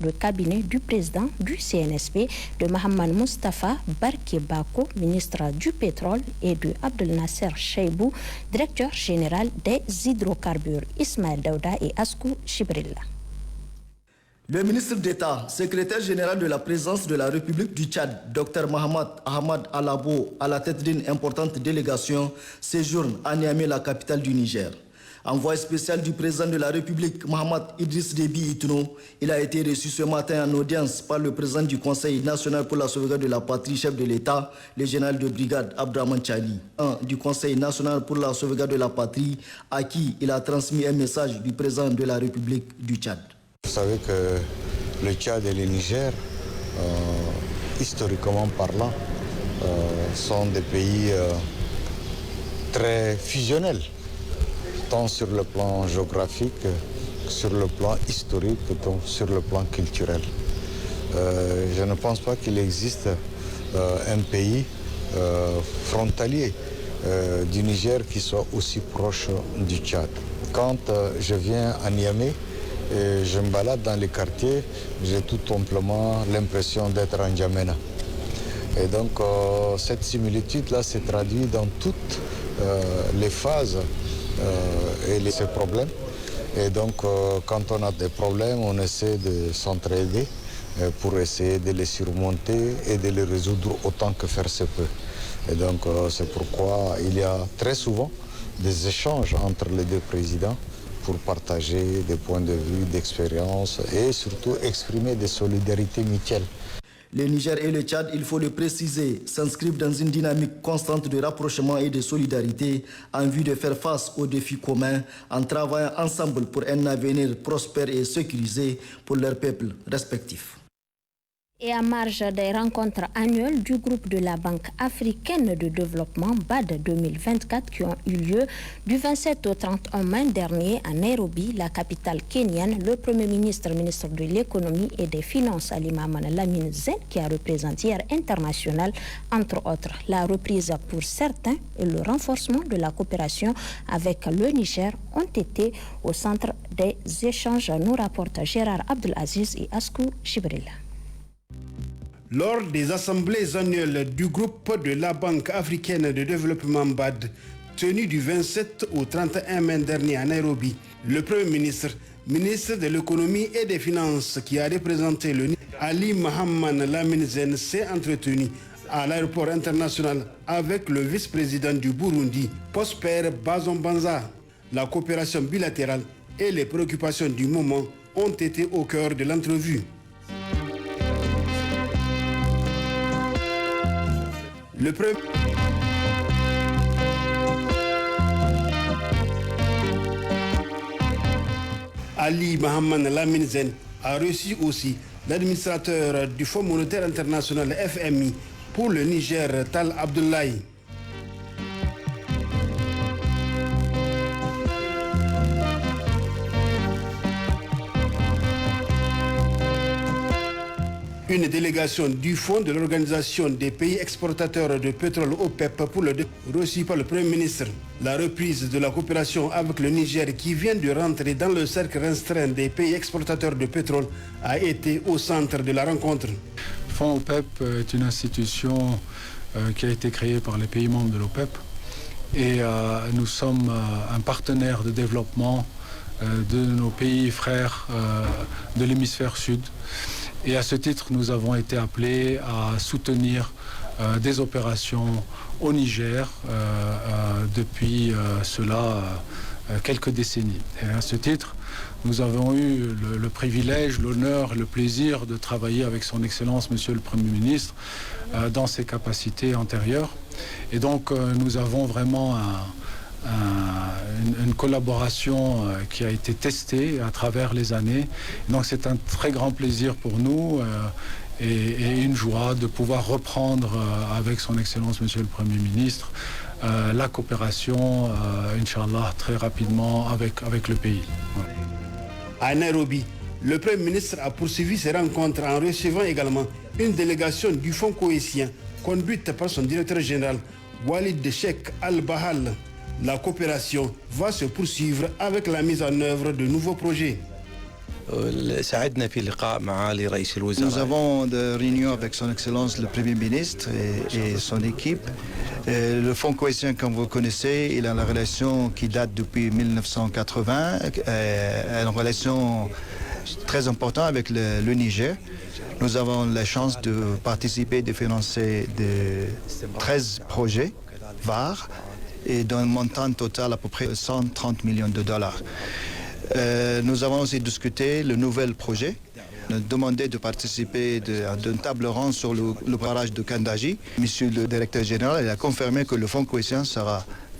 de cabinet du président du CNSP, de Mohamed Mustafa Barké Bako, ministre du pétrole, et de Abdel Nasser Cheibou, directeur général des hydrocarbures, Ismaël Daouda et Askou Chibrilla. Le ministre d'État, secrétaire général de la présidence de la République du Tchad, Dr Mohamed Ahmad Alabo, à la tête d'une importante délégation, séjourne à Niamey, la capitale du Niger. Envoyé spécial du président de la République, Mohamed Idriss Déby Itno, il a été reçu ce matin en audience par le président du Conseil national pour la sauvegarde de la patrie, chef de l'État, le général de brigade Abdraman Chani, du Conseil national pour la sauvegarde de la patrie, à qui il a transmis un message du président de la République du Tchad. Vous savez que le Tchad et le Niger, historiquement parlant, sont des pays très fusionnels, tant sur le plan géographique, sur le plan historique, tant sur le plan culturel. Je ne pense pas qu'il existe un pays frontalier du Niger qui soit aussi proche du Tchad. Quand je viens à Niamey, et je me balade dans les quartiers, j'ai tout simplement l'impression d'être en N'Djamena. Et donc cette similitude-là s'est traduite dans toutes les phases et ces problèmes. Et donc quand on a des problèmes, on essaie de s'entraider pour essayer de les surmonter et de les résoudre autant que faire se peut. Et donc c'est pourquoi il y a très souvent des échanges entre les deux présidents pour partager des points de vue, d'expérience et surtout exprimer des solidarités mutuelles. Le Niger et le Tchad, il faut le préciser, s'inscrivent dans une dynamique constante de rapprochement et de solidarité en vue de faire face aux défis communs en travaillant ensemble pour un avenir prospère et sécurisé pour leurs peuples respectifs. Et à marge des rencontres annuelles du groupe de la Banque africaine de développement BAD 2024 qui ont eu lieu du 27 au 31 mai dernier à Nairobi, la capitale kenyane, le Premier ministre, ministre de l'économie et des finances Ali Mahaman Lamine Zen, qui a représenté hier international, entre autres, la reprise pour certains et le renforcement de la coopération avec le Niger ont été au centre des échanges, nous rapportent Gérard Abdelaziz et Askou Chibrilla. Lors des assemblées annuelles du groupe de la Banque africaine de développement BAD, tenues du 27 au 31 mai dernier à Nairobi, le Premier ministre, ministre de l'économie et des finances qui a représenté le Ali Mahaman Lamine Zen s'est entretenu à l'aéroport international avec le vice-président du Burundi, Prosper Bazombanza. La coopération bilatérale et les préoccupations du moment ont été au cœur de l'entrevue. Le premier Ali Mahaman Lamine Zen a reçu aussi l'administrateur du Fonds monétaire international FMI pour le Niger, Tal Abdoulaye. Une délégation du Fonds de l'Organisation des pays exportateurs de pétrole OPEP pour le reçu par le Premier ministre. La reprise de la coopération avec le Niger qui vient de rentrer dans le cercle restreint des pays exportateurs de pétrole a été au centre de la rencontre. Le Fonds OPEP est une institution qui a été créée par les pays membres de l'OPEP et nous sommes un partenaire de développement de nos pays frères de l'hémisphère sud. Et à ce titre, nous avons été appelés à soutenir des opérations au Niger depuis cela quelques décennies. Et à ce titre, nous avons eu le privilège, l'honneur, le plaisir de travailler avec son Excellence, Monsieur le Premier ministre, dans ses capacités antérieures. Et donc, nous avons vraiment une collaboration qui a été testée à travers les années. Donc c'est un très grand plaisir pour nous et une joie de pouvoir reprendre avec son Excellence Monsieur le Premier ministre la coopération, Inch'Allah, très rapidement avec le pays. Voilà. À Nairobi, le Premier ministre a poursuivi ses rencontres en recevant également une délégation du Fonds cohésien conduite par son directeur général Walid Cheikh Al-Bahal. La coopération va se poursuivre avec la mise en œuvre de nouveaux projets. Nous avons des réunions avec son Excellence le Premier ministre et son équipe. Le Fonds cohésion, comme vous connaissez, il a une relation qui date depuis 1980, une relation très importante avec le Niger. Nous avons la chance de participer, de financer 13 projets VAR et d'un montant total à peu près 130 millions de dollars. Nous avons aussi discuté le nouvel projet, demandé de participer d'une table ronde sur le barrage de Kandaji. Monsieur le directeur général a confirmé que le Fonds cohésion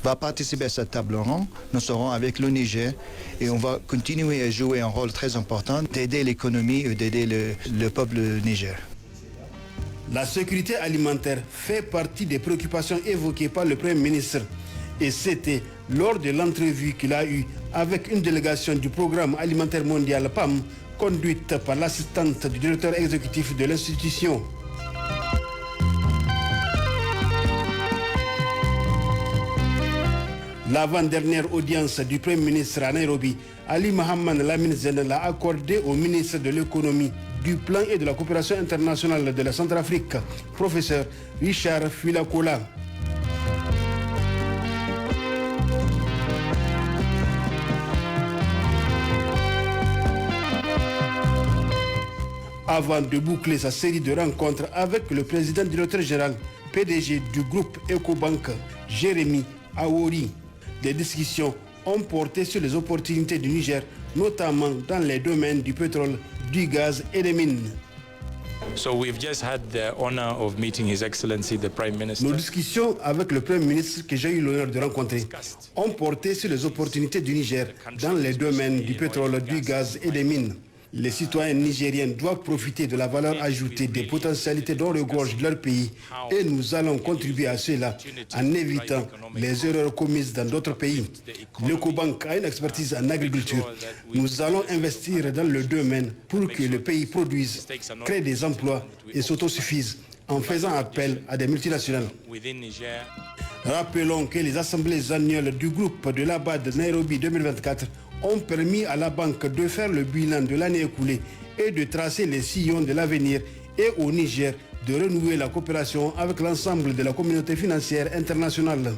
va participer à cette table ronde. Nous serons avec le Niger et on va continuer à jouer un rôle très important d'aider l'économie et d'aider le peuple Niger. La sécurité alimentaire fait partie des préoccupations évoquées par le Premier ministre. Et c'était lors de l'entrevue qu'il a eue avec une délégation du Programme alimentaire mondial PAM, conduite par l'assistante du directeur exécutif de l'institution. L'avant-dernière audience du Premier ministre à Nairobi, Ali Mohamed Lamine Zen, l'a accordé au ministre de l'économie, du plan et de la coopération internationale de la Centrafrique, professeur Richard Filakola. Avant de boucler sa série de rencontres avec le président directeur général PDG du groupe Ecobank, Jérémy Aouri, des discussions ont porté sur les opportunités du Niger, notamment dans les domaines du pétrole, du gaz et des mines. Nos discussions avec le Premier ministre que j'ai eu l'honneur de rencontrer ont porté sur les opportunités du Niger dans les domaines du pétrole, du gaz et des mines. Les citoyens nigériens doivent profiter de la valeur ajoutée des potentialités dont regorge leur pays et nous allons contribuer à cela en évitant les erreurs commises dans d'autres pays. L'Ecobank a une expertise en agriculture. Nous allons investir dans le domaine pour que le pays produise, crée des emplois et s'autosuffise en faisant appel à des multinationales. Rappelons que les assemblées annuelles du groupe de la BAD Nairobi 2024 ont permis à la banque de faire le bilan de l'année écoulée et de tracer les sillons de l'avenir et au Niger de renouer la coopération avec l'ensemble de la communauté financière internationale.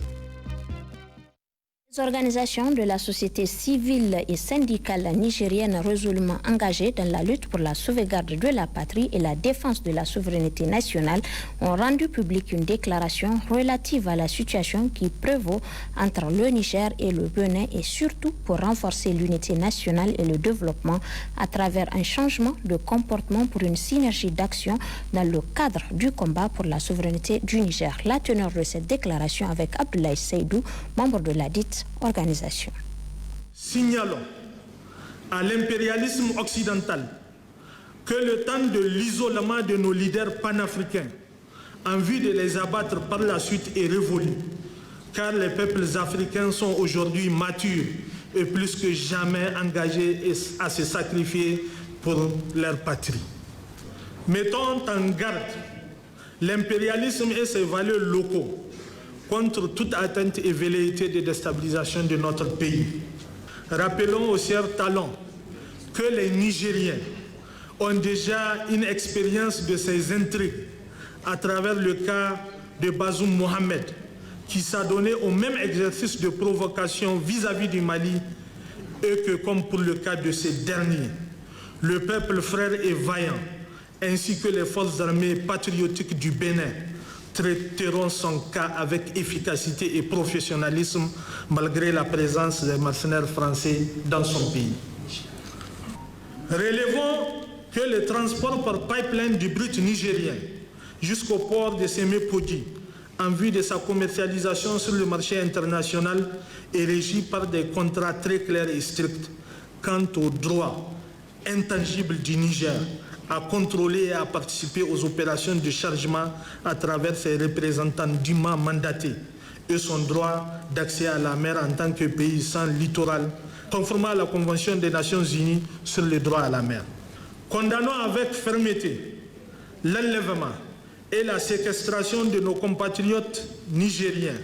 Les organisations de la société civile et syndicale nigérienne résolument engagées dans la lutte pour la sauvegarde de la patrie et la défense de la souveraineté nationale ont rendu publique une déclaration relative à la situation qui prévaut entre le Niger et le Bénin et surtout pour renforcer l'unité nationale et le développement à travers un changement de comportement pour une synergie d'action dans le cadre du combat pour la souveraineté du Niger. La teneur de cette déclaration avec Abdoulaye Seydou, membre de la dite organisation. Signalons à l'impérialisme occidental que le temps de l'isolement de nos leaders panafricains en vue de les abattre par la suite est révolu, car les peuples africains sont aujourd'hui matures et plus que jamais engagés à se sacrifier pour leur patrie. Mettons en garde l'impérialisme et ses valeurs locaux contre toute atteinte et velléité de déstabilisation de notre pays. Rappelons aux chers talents que les Nigériens ont déjà une expérience de ces intrigues à travers le cas de Bazoum Mohamed, qui s'adonnait au même exercice de provocation vis-à-vis du Mali et que, comme pour le cas de ces derniers, le peuple frère et vaillant, ainsi que les forces armées patriotiques du Bénin, traiteront son cas avec efficacité et professionnalisme malgré la présence des mercenaires français dans son pays. Relevons que le transport par pipeline du brut nigérien jusqu'au port de Sémé-Podi en vue de sa commercialisation sur le marché international est régi par des contrats très clairs et stricts quant aux droits intangibles du Niger à contrôler et à participer aux opérations de chargement à travers ses représentants dûment mandatés et son droit d'accès à la mer en tant que pays sans littoral, conformément à la Convention des Nations Unies sur le droit à la mer. Condamnons avec fermeté l'enlèvement et la séquestration de nos compatriotes nigériens,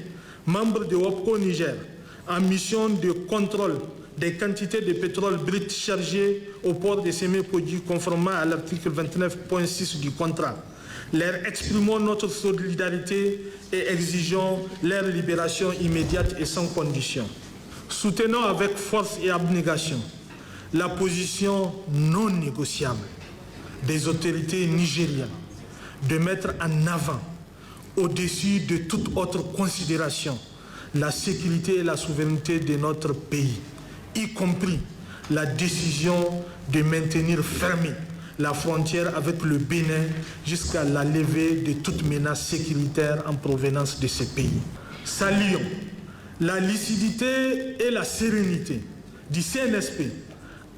membres de OPCO Niger, en mission de contrôle des quantités de pétrole brut chargées au port de ces mêmes produits conformément à l'article 29.6 du contrat. Leur exprimons notre solidarité et exigeons leur libération immédiate et sans condition. Soutenons avec force et abnégation la position non négociable des autorités nigériennes de mettre en avant, au-dessus de toute autre considération, la sécurité et la souveraineté de notre pays, y compris la décision de maintenir fermée la frontière avec le Bénin jusqu'à la levée de toute menace sécuritaire en provenance de ce pays. Saluons la lucidité et la sérénité du CNSP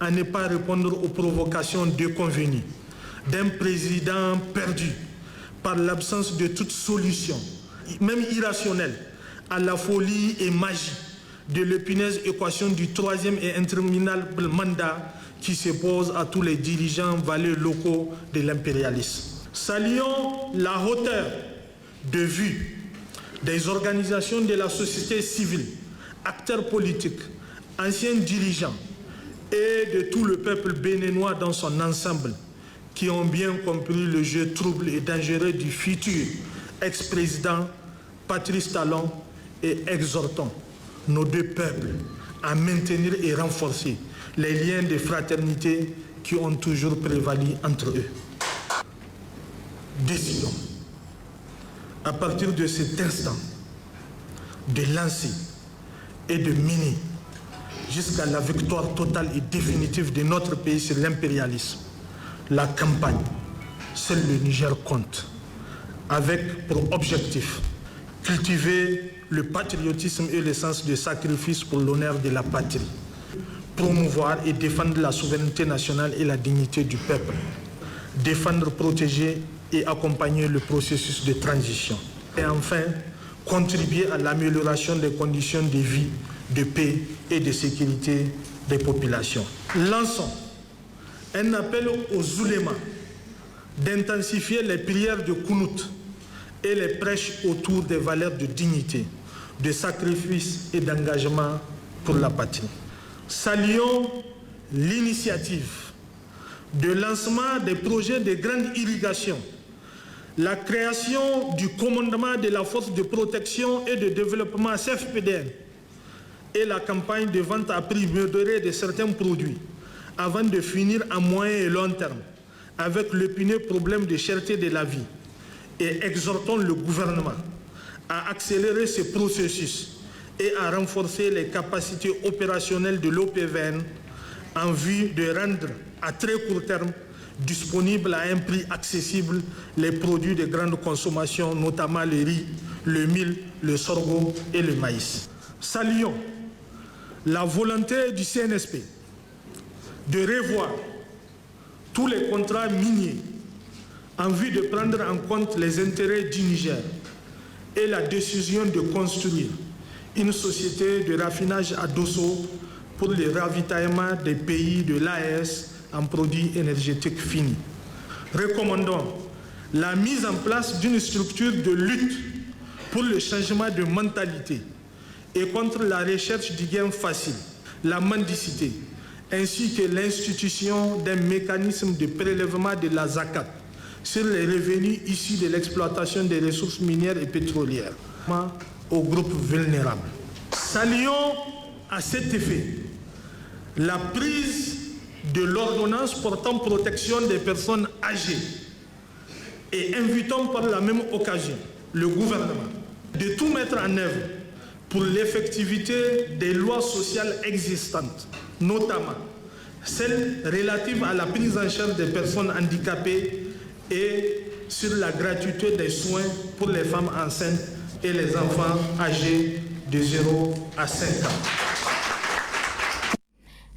à ne pas répondre aux provocations déconvenues d'un président perdu par l'absence de toute solution, même irrationnelle, à la folie et magie de l'épineuse équation du troisième et interminable mandat qui se pose à tous les dirigeants valets locaux de l'impérialisme. Saluons la hauteur de vue des organisations de la société civile, acteurs politiques, anciens dirigeants et de tout le peuple béninois dans son ensemble qui ont bien compris le jeu trouble et dangereux du futur ex-président Patrice Talon et exhortons nos deux peuples à maintenir et renforcer les liens de fraternité qui ont toujours prévalu entre eux. Décidons, à partir de cet instant, de lancer et de mener jusqu'à la victoire totale et définitive de notre pays sur l'impérialisme, la campagne « Seul le Niger compte », avec pour objectif cultiver le patriotisme et le sens de sacrifice pour l'honneur de la patrie, promouvoir et défendre la souveraineté nationale et la dignité du peuple, défendre, protéger et accompagner le processus de transition, et enfin contribuer à l'amélioration des conditions de vie, de paix et de sécurité des populations. Lançons un appel aux oulémas d'intensifier les prières de Kounout et les prêches autour des valeurs de dignité, de sacrifice et d'engagement pour la patrie. Saluons l'initiative de lancement des projets de grande irrigation, la création du commandement de la force de protection et de développement CFPDN et la campagne de vente à prix modéré de certains produits avant de finir à moyen et long terme avec l'épineux problème de cherté de la vie. Et exhortons le gouvernement à accélérer ce processus et à renforcer les capacités opérationnelles de l'OPVN en vue de rendre à très court terme disponibles à un prix accessible les produits de grande consommation, notamment le riz, le mil, le sorgho et le maïs. Saluons la volonté du CNSP de revoir tous les contrats miniers en vue de prendre en compte les intérêts du Niger et la décision de construire une société de raffinage à Dosso pour le ravitaillement des pays de l'AES en produits énergétiques finis. Recommandons la mise en place d'une structure de lutte pour le changement de mentalité et contre la recherche du gain facile, la mendicité, ainsi que l'institution d'un mécanisme de prélèvement de la zakat sur les revenus issus de l'exploitation des ressources minières et pétrolières aux groupes vulnérables. Saluons à cet effet la prise de l'ordonnance portant protection des personnes âgées et invitons par la même occasion le gouvernement de tout mettre en œuvre pour l'effectivité des lois sociales existantes, notamment celles relatives à la prise en charge des personnes handicapées et sur la gratuité des soins pour les femmes enceintes et les enfants âgés de 0 à 5 ans.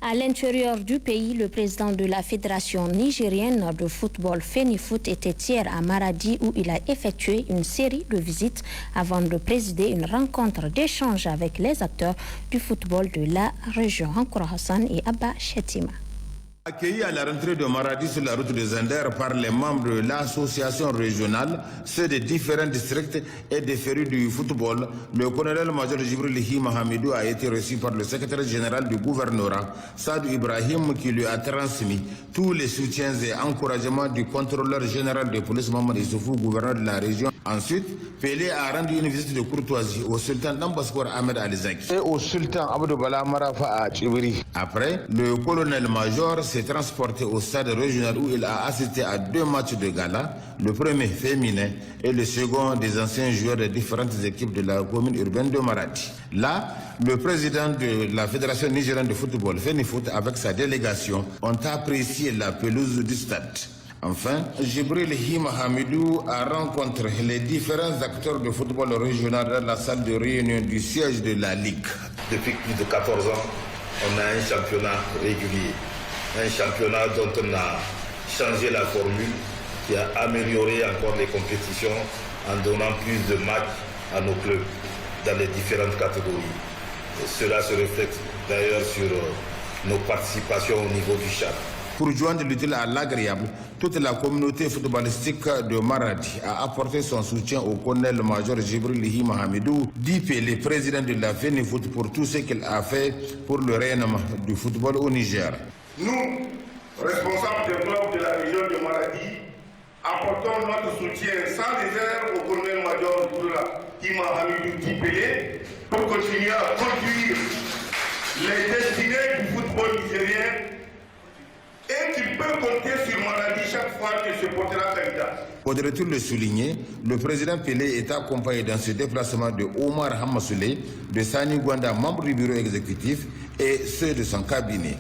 À l'intérieur du pays, le président de la Fédération nigérienne de football FENIFOOT était hier à Maradi où il a effectué une série de visites avant de présider une rencontre d'échange avec les acteurs du football de la région. Ankura Hassan et Abba Chetima. Accueillis à la rentrée de Maradi sur la route de Zender par les membres de l'association régionale, ceux des différents districts et des férus du football, le colonel-major Djibril Hima Hamidou a été reçu par le secrétaire général du gouvernorat, Sadou Ibrahim, qui lui a transmis tous les soutiens et encouragements du contrôleur général de police Mamadou Issoufou, gouverneur de la région. Ensuite, Pelé a rendu une visite de courtoisie au sultan d'Ambaskor Ahmed Alizaki et au sultan Abdou Bala Marafa à Tchibiri. Après, le colonel-major s'est transporté au stade régional où il a assisté à 2 matchs de gala, le premier féminin et le second des anciens joueurs des différentes équipes de la commune urbaine de Maradi. Là, le président de la Fédération nigérienne de football, FENIFOOT, avec sa délégation, ont apprécié la pelouse du stade. Enfin, Djibril Hima Hamidou a rencontré les différents acteurs de football régional dans la salle de réunion du siège de la Ligue. Depuis plus de 14 ans, on a un championnat régulier. Un championnat dont on a changé la formule, qui a amélioré encore les compétitions en donnant plus de matchs à nos clubs dans les différentes catégories. Et cela se reflète d'ailleurs sur nos participations au niveau du Tchad. Pour joindre l'utile à l'agréable, toute la communauté footballistique de Maradi a apporté son soutien au colonel-major Djibril Hima Hamidou, dit le président de la FENIFOOT, pour tout ce qu'il a fait pour le rayonnement du football au Niger. Nous, responsables des clubs de la région de Maradi, apportons notre soutien sans réserve au colonel-major Hima Hamidou Dipélé pour continuer à conduire les destinées du football nigérien et qui peut compter sur Maradi chaque fois qu'il se portera candidat. Faudrait-il le souligner, le président Pelé est accompagné dans ce déplacement de Omar Hamassoulé, de Sani Gwanda, membre du bureau exécutif, et ceux de son cabinet.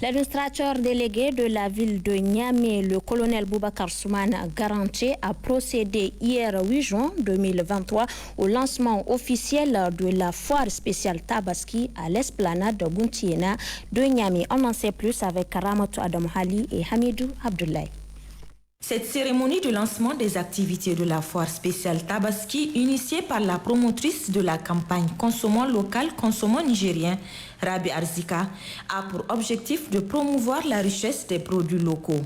L'administrateur délégué de la ville de Niamey, le colonel Boubacar Soumana Garanté, a procédé hier 8 juin 2023 au lancement officiel de la foire spéciale Tabaski à l'esplanade de Gountiena de Niamey. On en sait plus avec Ramatou Adam Hali et Hamidou Abdoulaye. Cette cérémonie de lancement des activités de la foire spéciale Tabaski, initiée par la promotrice de la campagne Consommons local, consommons nigérien, Rabi Arzika, a pour objectif de promouvoir la richesse des produits locaux.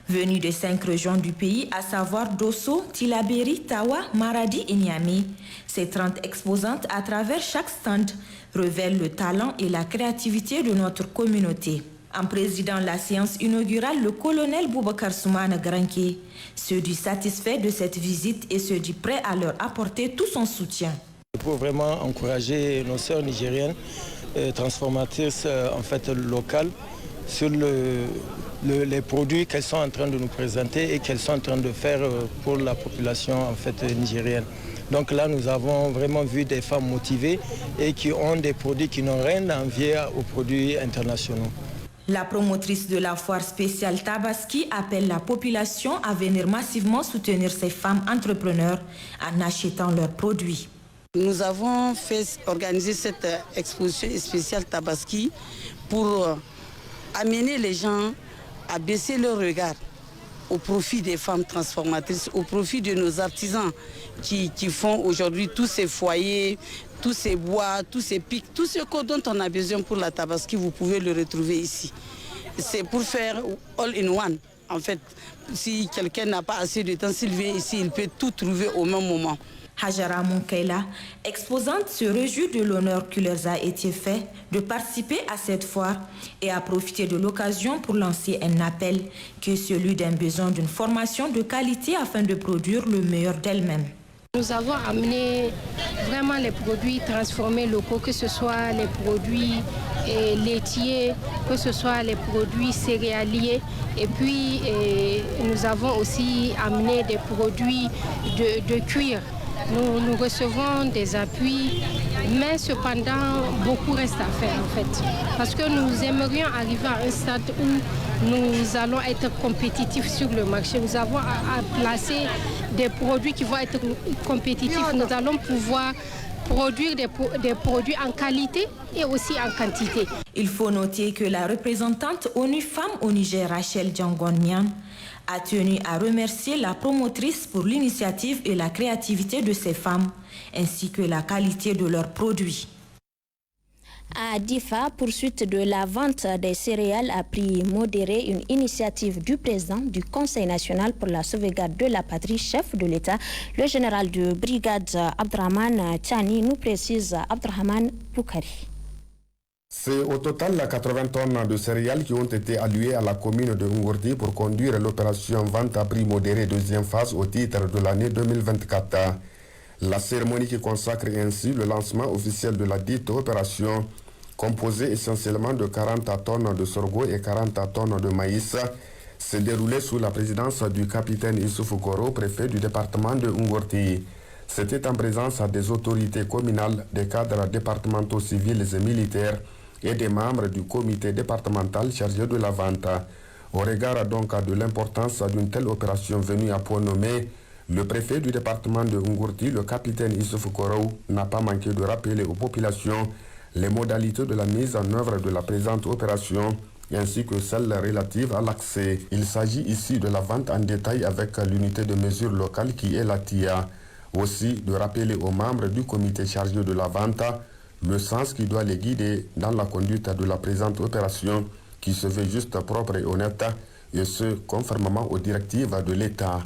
Venus des 5 régions du pays, à savoir Dosso, Tillabéri, Tawa, Maradi et Niamey, ces 30 exposantes à travers chaque stand révèlent le talent et la créativité de notre communauté. En présidant la séance inaugurale, le colonel Boubacar Soumana Garanké se dit satisfait de cette visite et se dit prêt à leur apporter tout son soutien. Pour vraiment encourager nos sœurs nigériennes, transformatrices en fait locales, sur les produits qu'elles sont en train de nous présenter et qu'elles sont en train de faire pour la population en fait nigérienne. Donc là, nous avons vraiment vu des femmes motivées et qui ont des produits qui n'ont rien à envier aux produits internationaux. La promotrice de la foire spéciale Tabaski appelle la population à venir massivement soutenir ces femmes entrepreneurs en achetant leurs produits. Nous avons organisé cette exposition spéciale Tabaski pour amener les gens à baisser leur regard au profit des femmes transformatrices, au profit de nos artisans qui font aujourd'hui tous ces foyers, tous ces bois, tous ces pics, tout ce dont on a besoin pour la Tabaski, vous pouvez le retrouver ici. C'est pour faire all in one. En fait, si quelqu'un n'a pas assez de temps, s'il vient ici, il peut tout trouver au même moment. Hajara Moukaila, exposante, se réjouit de l'honneur qui leur a été fait de participer à cette foire et a profité de l'occasion pour lancer un appel qui est celui d'un besoin d'une formation de qualité afin de produire le meilleur d'elle-même. Nous avons amené vraiment les produits transformés locaux, que ce soit les produits laitiers, que ce soit les produits céréaliers. Et puis nous avons aussi amené des produits de cuir. Nous recevons des appuis, mais cependant, beaucoup reste à faire en fait. Parce que nous aimerions arriver à un stade où nous allons être compétitifs sur le marché. Nous avons à placer des produits qui vont être compétitifs. Nous allons pouvoir produire des produits en qualité et aussi en quantité. Il faut noter que la représentante ONU Femmes au Niger, Rachel Djangon-Nian, a tenu à remercier la promotrice pour l'initiative et la créativité de ces femmes, ainsi que la qualité de leurs produits. À Difa, poursuite de la vente des céréales à prix modéré, une initiative du président du Conseil national pour la sauvegarde de la patrie, chef de l'État, le général de brigade Abdrahman Tchani, nous précise Abdrahman Boukari. C'est au total 80 tonnes de céréales qui ont été allouées à la commune de Ngourdi pour conduire l'opération vente à prix modéré deuxième phase au titre de l'année 2024. La cérémonie qui consacre ainsi le lancement officiel de la dite opération, composée essentiellement de 40 tonnes de sorgho et 40 tonnes de maïs, s'est déroulée sous la présidence du capitaine Issoufou Goro, préfet du département de Ngourdi. C'était en présence des autorités communales, des cadres départementaux civils et militaires et des membres du comité départemental chargé de la vente. Au regard donc de l'importance d'une telle opération venue à point nommé, le préfet du département de Ngourdi, le capitaine Issoufou Goro, n'a pas manqué de rappeler aux populations les modalités de la mise en œuvre de la présente opération ainsi que celles relatives à l'accès. Il s'agit ici de la vente en détail avec l'unité de mesure locale qui est la TIA. Aussi de rappeler aux membres du comité chargé de la vente le sens qui doit les guider dans la conduite de la présente opération qui se veut juste, propre et honnête, et ce, conformément aux directives de l'État.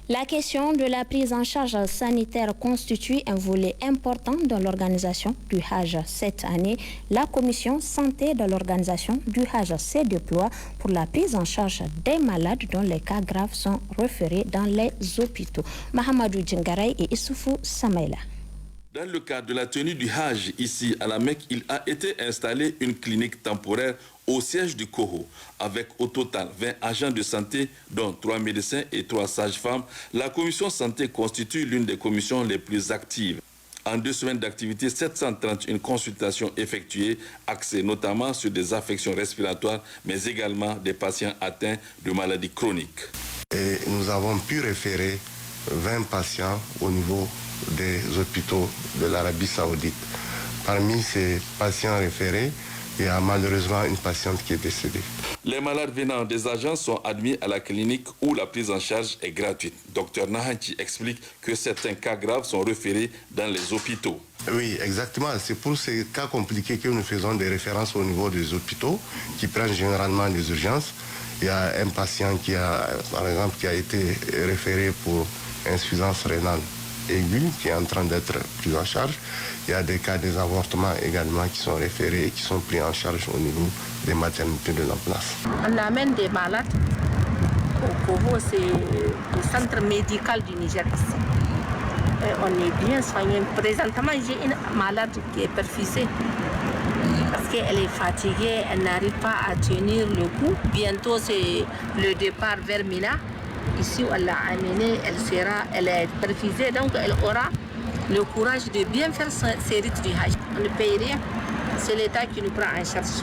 La question de la prise en charge sanitaire constitue un volet important dans l'organisation du Hajj. Cette année, la commission santé de l'organisation du Hajj se déploie pour la prise en charge des malades dont les cas graves sont référés dans les hôpitaux. Mahamadou Djingaray et Issoufou Samaïla. Dans le cadre de la tenue du Hajj ici à la Mecque, il a été installé une clinique temporaire au siège du Coho. Avec au total 20 agents de santé, dont 3 médecins et 3 sages-femmes, la commission santé constitue l'une des commissions les plus actives. En 2 semaines d'activité, 731 consultations effectuées, axées notamment sur des affections respiratoires, mais également des patients atteints de maladies chroniques. Et nous avons pu référer 20 patients au niveau des hôpitaux de l'Arabie Saoudite. Parmi ces patients référés, il y a malheureusement une patiente qui est décédée. Les malades venant des agences sont admis à la clinique où la prise en charge est gratuite. Dr Nahanti explique que certains cas graves sont référés dans les hôpitaux. Oui, exactement. C'est pour ces cas compliqués que nous faisons des références au niveau des hôpitaux qui prennent généralement les urgences. Il y a un patient qui a, par exemple, qui a été référé pour insuffisance rénale aiguë qui est en train d'être pris en charge. Il y a des cas des avortements également qui sont référés et qui sont pris en charge au niveau des maternités de la place. On amène des malades au Kovo, c'est le centre médical du Niger ici. Et on est bien soigné. Présentement, j'ai une malade qui est perfusée parce qu'elle est fatiguée, elle n'arrive pas à tenir le coup. Bientôt, c'est le départ vers Mina. Ici, on l'a amenée, elle est perfusée, donc elle aura le courage de bien faire ses rites du Hajj. On ne paye rien, c'est l'État qui nous prend en charge.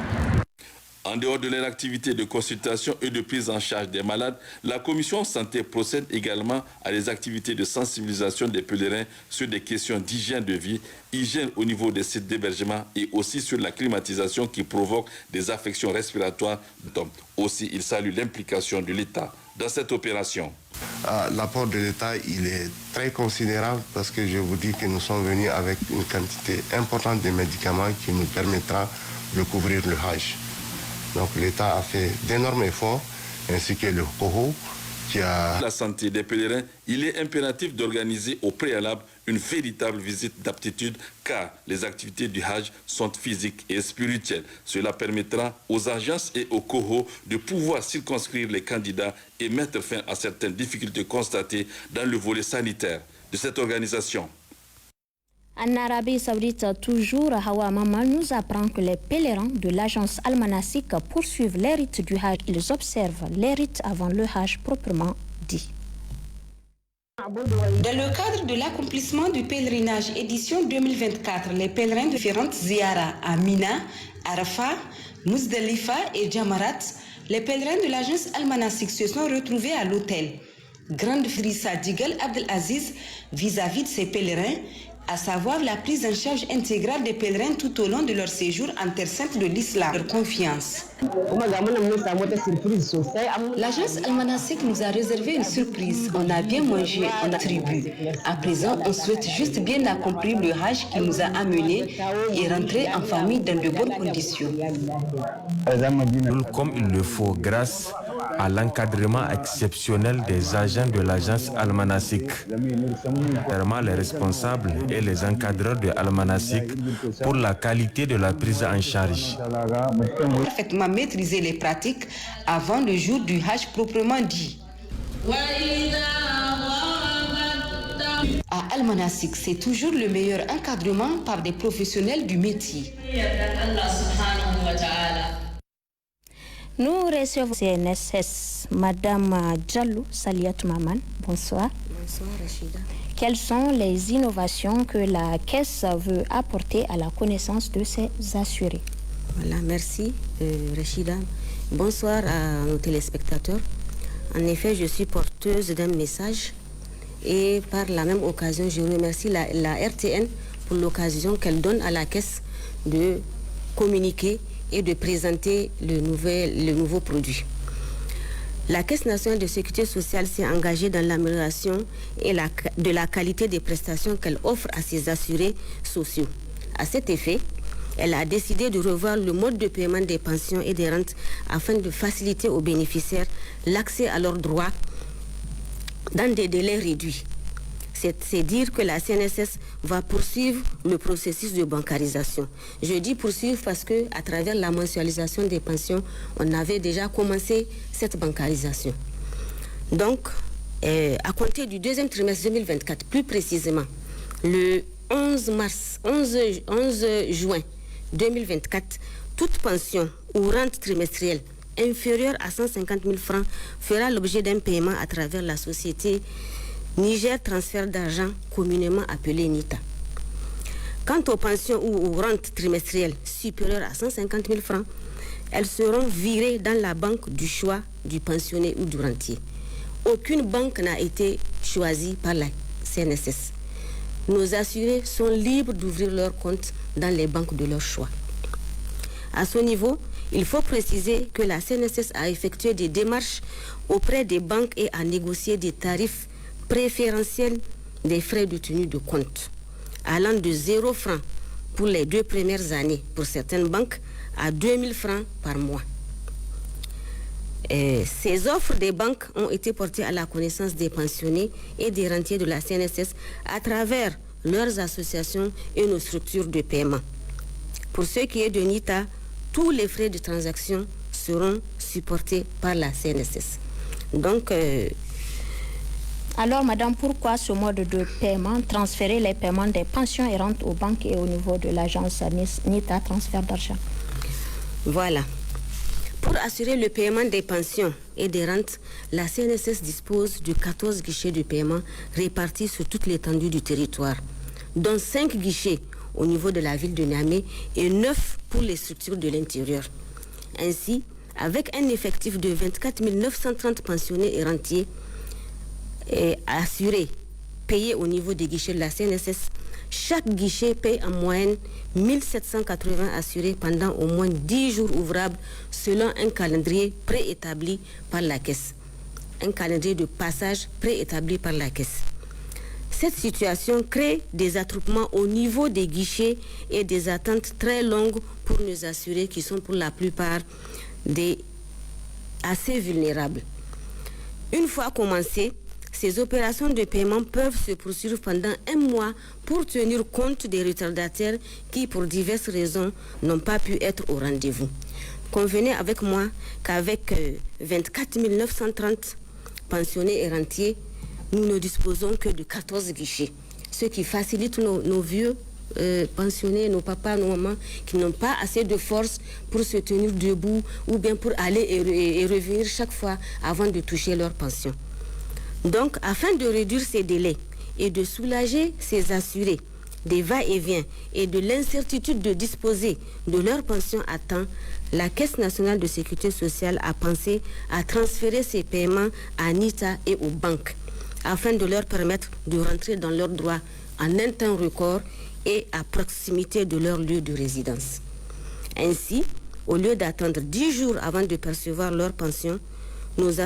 En dehors de leur activité de consultation et de prise en charge des malades, la commission santé procède également à des activités de sensibilisation des pèlerins sur des questions d'hygiène de vie, hygiène au niveau des sites d'hébergement et aussi sur la climatisation qui provoque des affections respiratoires. Aussi, il salue l'implication de l'État dans cette opération. L'apport de l'État, il est très considérable parce que je vous dis que nous sommes venus avec une quantité importante de médicaments qui nous permettra de couvrir le Hajj. Donc l'État a fait d'énormes efforts, ainsi que le COHO qui a... La santé des pèlerins, il est impératif d'organiser au préalable une véritable visite d'aptitude car les activités du Hajj sont physiques et spirituelles. Cela permettra aux agences et aux COHO de pouvoir circonscrire les candidats et mettre fin à certaines difficultés constatées dans le volet sanitaire de cette organisation. En Arabie Saoudite, toujours, Hawa Maman nous apprend que les pèlerins de l'agence Al-Manasik poursuivent les rites du Hajj. Ils observent les rites avant le Hajj proprement dit. Dans le cadre de l'accomplissement du pèlerinage édition 2024, les pèlerins de différentes ziyaras à Mina, Arafat, Muzdalifa et Jamarat, les pèlerins de l'agence Al-Manasik se sont retrouvés à l'hôtel. Grande frissa d'Igal Abdelaziz vis-à-vis de ces pèlerins à savoir la prise en charge intégrale des pèlerins tout au long de leur séjour en terre sainte de l'islam. Leur confiance. L'agence Almanasik nous a réservé une surprise. On a bien mangé, on a tribu. À présent, on souhaite juste bien accomplir le Hajj qui nous a amenés et rentrer en famille dans de bonnes conditions. Comme il le faut, grâce à l'encadrement exceptionnel des agents de l'agence Almanasik. Vraiment les responsables et les encadreurs de Almanasik pour la qualité de la prise en charge. Parfaitement maîtriser les pratiques avant le jour du Hajj proprement dit. À Almanasik, c'est toujours le meilleur encadrement par des professionnels du métier. Nous recevons CNSS, Madame Diallo Saliat Maman. Bonsoir. Bonsoir, Rachida. Quelles sont les innovations que la Caisse veut apporter à la connaissance de ses assurés? Voilà, merci, Rachida. Bonsoir à nos téléspectateurs. En effet, je suis porteuse d'un message et par la même occasion, je remercie la RTN pour l'occasion qu'elle donne à la Caisse de communiquer et de présenter le nouveau produit. La Caisse nationale de sécurité sociale s'est engagée dans l'amélioration de la qualité des prestations qu'elle offre à ses assurés sociaux. À cet effet, elle a décidé de revoir le mode de paiement des pensions et des rentes afin de faciliter aux bénéficiaires l'accès à leurs droits dans des délais réduits. C'est dire que la CNSS va poursuivre le processus de bancarisation. Je dis poursuivre parce qu'à travers la mensualisation des pensions, on avait déjà commencé cette bancarisation. Donc, à compter du deuxième trimestre 2024, plus précisément, le 11 juin 2024, toute pension ou rente trimestrielle inférieure à 150 000 francs fera l'objet d'un paiement à travers la société Niger Transfert d'argent, communément appelée NITA. Quant aux pensions ou aux rentes trimestrielles supérieures à 150 000 francs, elles seront virées dans la banque du choix du pensionné ou du rentier. Aucune banque n'a été choisie par la CNSS. Nos assurés sont libres d'ouvrir leur compte dans les banques de leur choix. À ce niveau, il faut préciser que la CNSS a effectué des démarches auprès des banques et a négocié des tarifs préférentiels des frais de tenue de compte, allant de 0 francs pour les 2 premières années pour certaines banques à 2 000 francs par mois. Ces offres des banques ont été portées à la connaissance des pensionnés et des rentiers de la CNSS à travers leurs associations et nos structures de paiement. Pour ce qui est de NITA, tous les frais de transaction seront supportés par la CNSS. Donc, alors, madame, pourquoi ce mode de paiement, transférer les paiements des pensions et rentes aux banques et au niveau de l'agence NITA, transfert d'argent? Voilà. Pour assurer le paiement des pensions et des rentes, la CNSS dispose de 14 guichets de paiement répartis sur toute l'étendue du territoire, dont 5 guichets au niveau de la ville de Niamey et 9 pour les structures de l'intérieur. Ainsi, avec un effectif de 24 930 pensionnés et rentiers, assurés, payés au niveau des guichets de la CNSS, chaque guichet paye en moyenne 1780 assurés pendant au moins 10 jours ouvrables selon un calendrier préétabli par la Caisse. Un calendrier de passage préétabli par la Caisse. Cette situation crée des attroupements au niveau des guichets et des attentes très longues pour nos assurés qui sont pour la plupart assez vulnérables. Une fois commencées, ces opérations de paiement peuvent se poursuivre pendant 1 mois pour tenir compte des retardataires qui, pour diverses raisons, n'ont pas pu être au rendez-vous. Convenez avec moi qu'avec 24 930 pensionnés et rentiers, nous ne disposons que de 14 guichets, ce qui facilite nos vieux pensionnés, nos papas, nos mamans, qui n'ont pas assez de force pour se tenir debout ou bien pour aller et revenir chaque fois avant de toucher leur pension. Donc, afin de réduire ces délais et de soulager ces assurés des va-et-vient et de l'incertitude de disposer de leur pension à temps, la Caisse nationale de sécurité sociale a pensé à transférer ces paiements à NITA et aux banques, afin de leur permettre de rentrer dans leurs droits en un temps record et à proximité de leur lieu de résidence. Ainsi, au lieu d'attendre 10 jours avant de percevoir leur pension, nos